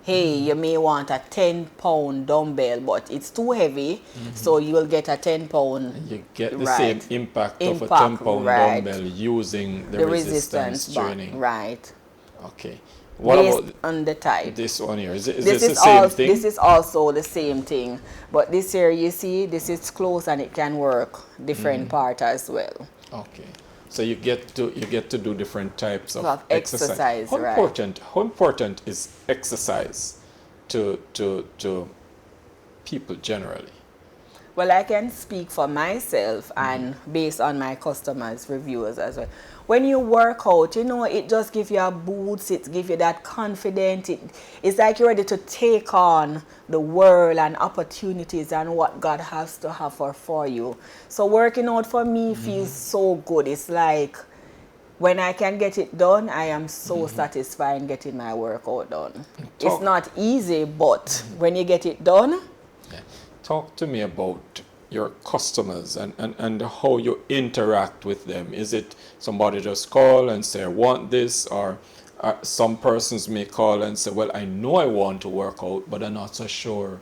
hey, you may want a 10-pound dumbbell, but it's too heavy, so you will get a 10-pound. You get the right. same impact of a Impact, 10-pound right. dumbbell using the The resistance training. right. Okay. What Based about on the type. this one here? Is This this is the same thing? This is also the same thing, but this here, you see, this is close and it can work different part as well. Okay. So you get to do different types of exercise, How right. important is exercise to people generally? Well, I can speak for myself and based on my customers' reviews as well. When you work out, you know, it just gives you a boost, it gives you that confidence. It's like you're ready to take on the world and opportunities and what God has to offer for you. So working out for me feels so good. It's like when I can get it done, I am so satisfied in getting my workout done. It's not easy, but when you get it done. Yeah. Talk to me about your customers and how you interact with them. Is it somebody just call and say, I want this, or some persons may call and say, well, I know I want to work out, but I'm not so sure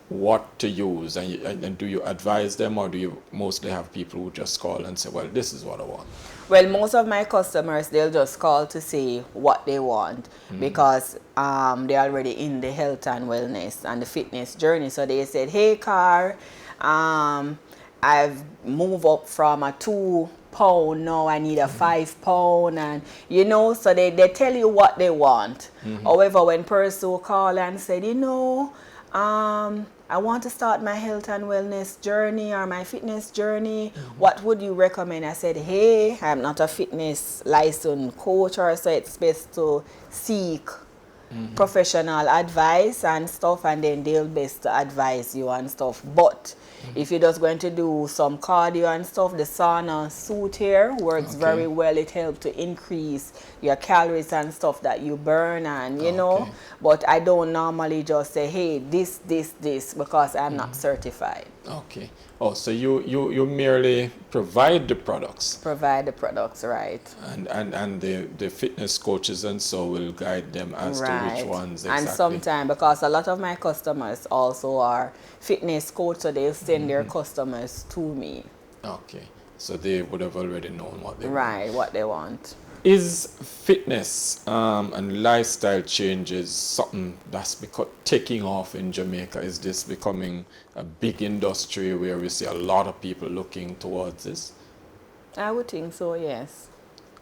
what to use. And do you advise them, or do you mostly have people who just call and say, well, this is what I want? Well, most of my customers, they'll just call to say what they want because they're already in the health and wellness and the fitness journey. So they said, hey, Car, I've moved up from a 2-pound, now I need a 5-pound, and you know, so they tell you what they want. However, when person call and said, you know, I want to start my health and wellness journey or my fitness journey, what would you recommend? I said, hey, I'm not a fitness licensed coach, or so it's best to seek professional advice and stuff, and then they'll best to advise you and stuff. But if you're just going to do some cardio and stuff, the sauna suit here works very well. It helps to increase your calories and stuff that you burn, and you know, but I don't normally just say, hey, this, because I'm not certified. Okay. Oh, so you merely provide the products. Provide the products, right. And the fitness coaches and so will guide them as to which ones exactly. And sometimes, because a lot of my customers also are fitness coach, so they'll send their customers to me. Okay. So they would have already known what they want. Right, what they want. Is fitness and lifestyle changes something that's taking off in Jamaica? Is this becoming a big industry where we see a lot of people looking towards this? I would think so, yes.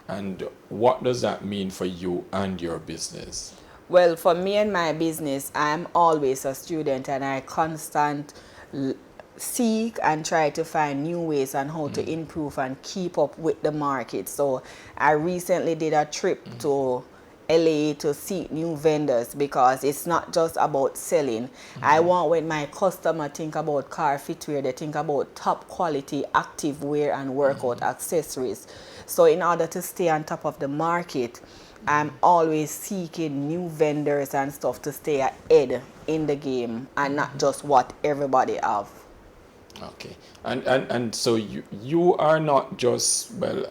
And what does that mean for you and your business? Well, for me and my business, I'm always a student, and I constantly seek and try to find new ways on how to improve and keep up with the market. So I recently did a trip to LA to seek new vendors, because it's not just about selling. I want, when my customer think about Karfitwear, they think about top quality active wear and workout accessories. So in order to stay on top of the market, I'm always seeking new vendors and stuff to stay ahead in the game and not just what everybody have. Okay. And so you are not just, well,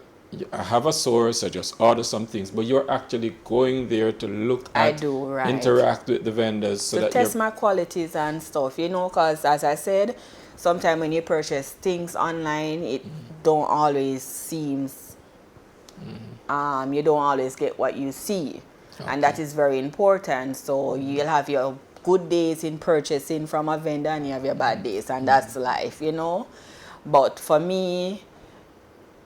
I have a source, I just order some things, but you're actually going there to look at, interact with the vendors, so that test my qualities and stuff, you know, because as I said, sometimes when you purchase things online, it don't always seems, you don't always get what you see, and that is very important. So you'll have your good days in purchasing from a vendor, and you have your bad days, and that's life, you know. But for me,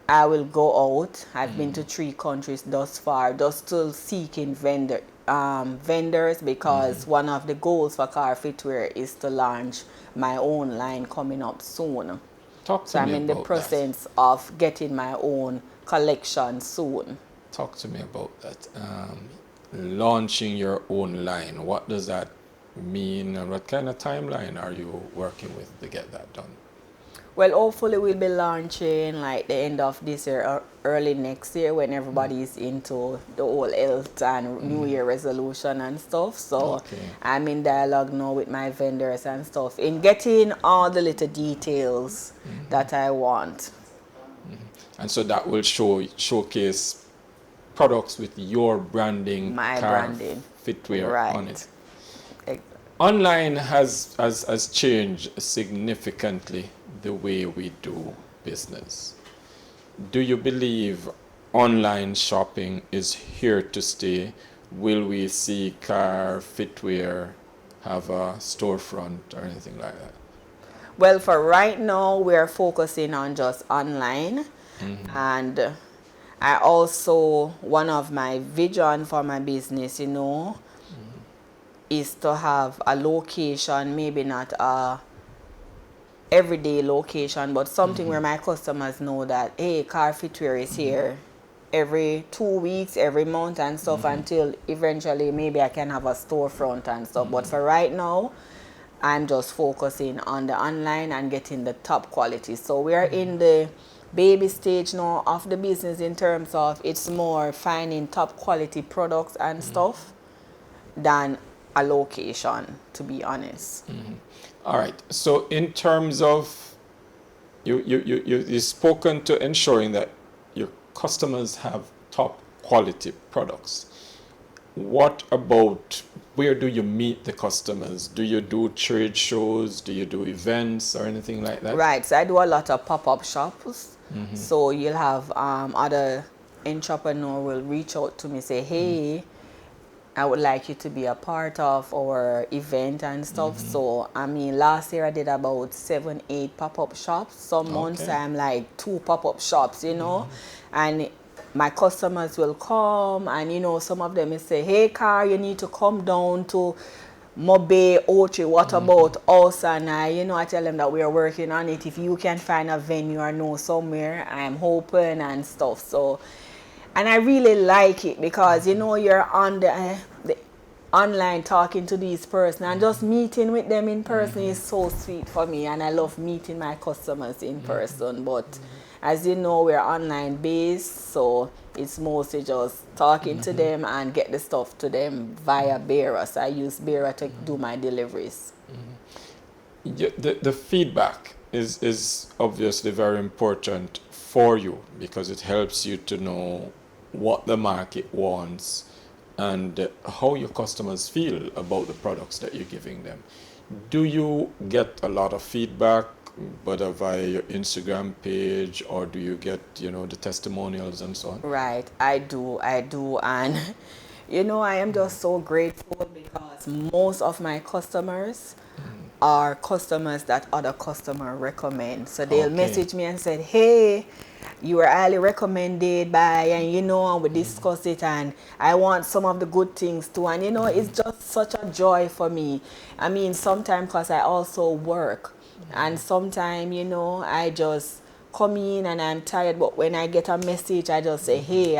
I will go out. I've been to 3 countries thus far, just still seeking vendors, because one of the goals for Karfitwear is to launch my own line coming up soon. So I'm in the process of getting my own collection soon. Talk to me about that. Launching your own line, what does that mean, and what kind of timeline are you working with to get that done? Well, hopefully we'll be launching like the end of this year or early next year, when everybody is into the whole health and New Year resolution and stuff. So I'm in dialogue now with my vendors and stuff in getting all the little details that I want. And so that will showcase products with your branding, my branding, Karfitwear on it. Ex- Online has changed significantly the way we do business. Do you believe online shopping is here to stay? Will we see Karfitwear have a storefront or anything like that? Well, for right now, we're focusing on just online. And I also, one of my vision for my business, is to have a location, maybe not a everyday location, but something where my customers know that, hey, Karfitwear is here every 2 weeks, every month and stuff, until eventually maybe I can have a storefront and stuff. But for right now, I'm just focusing on the online and getting the top quality. So we're in the baby stage now of the business, in terms of it's more finding top quality products and stuff than a location, to be honest. All right. So in terms of you've spoken to ensuring that your customers have top quality products. What about, where do you meet the customers? Do you do trade shows? Do you do events or anything like that? Right, so I do a lot of pop-up shops. So you'll have other entrepreneur will reach out to me, say, hey, I would like you to be a part of our event and stuff. So I mean, last year I did about 7-8 pop-up shops. Some months I'm like 2 pop-up shops, and my customers will come, and some of them will say, hey, Car, you need to come down to Mobe, Ochi, what about us? And I tell them that we are working on it. If you can find a venue or know somewhere, I'm open and stuff. So, and I really like it because, you're on the online talking to these person, and just meeting with them in person is so sweet for me, and I love meeting my customers in person. But as you know, we're online based, so it's mostly just talking to them and get the stuff to them via bearer. So I use bearer to do my deliveries. The feedback is obviously very important for you, because it helps you to know what the market wants and how your customers feel about the products that you're giving them. Do you get a lot of feedback, whether via your Instagram page, or do you get, the testimonials and so on? Right, I do, and I am just so grateful because most of my customers are customers that other customer recommend. So they'll message me and say, hey, you were highly recommended by, and we discuss it, and I want some of the good things too. And it's just such a joy for me. I mean, sometimes, because I also work, and sometimes, I just come in and I'm tired, but when I get a message, I just say, hey,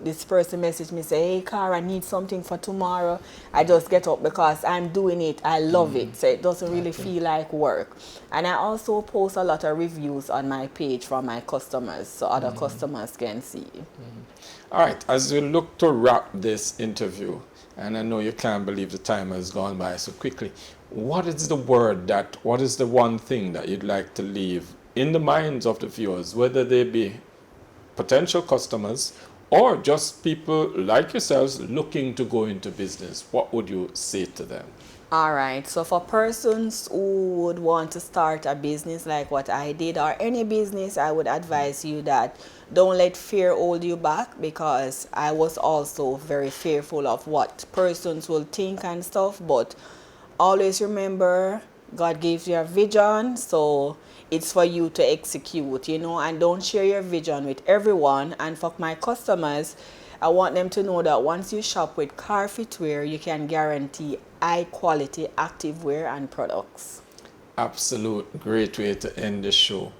this person message me, say, hey, Cara, I need something for tomorrow. I just get up because I'm doing it. I love it. So it doesn't really feel like work. And I also post a lot of reviews on my page from my customers, so other customers can see. All right, as we look to wrap this interview, and I know you can't believe the time has gone by so quickly, what is the one thing that you'd like to leave in the minds of the viewers, whether they be potential customers or just people like yourselves looking to go into business? What would you say to them? All right, so for persons who would want to start a business like what I did, or any business, I would advise you that don't let fear hold you back, because I was also very fearful of what persons will think and stuff. But always remember, God gives you a vision, so it's for you to execute, and don't share your vision with everyone. And for my customers, I want them to know that once you shop with Karfitwear, you can guarantee high quality activewear and products. Absolute great way to end the show.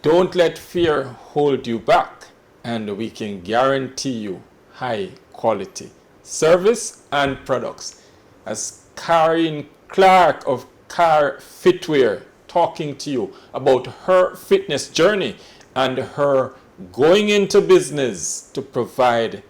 Don't let fear hold you back, and we can guarantee you high quality service and products. As Clarke of Karfitwear talking to you about her fitness journey and her going into business to provide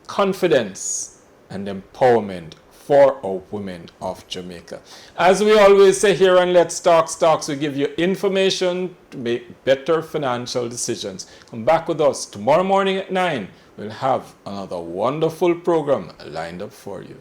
confidence and empowerment for our women of Jamaica. As we always say here on Let's Talk Stocks, we give you information to make better financial decisions. Come back with us tomorrow morning at 9. We'll have another wonderful program lined up for you.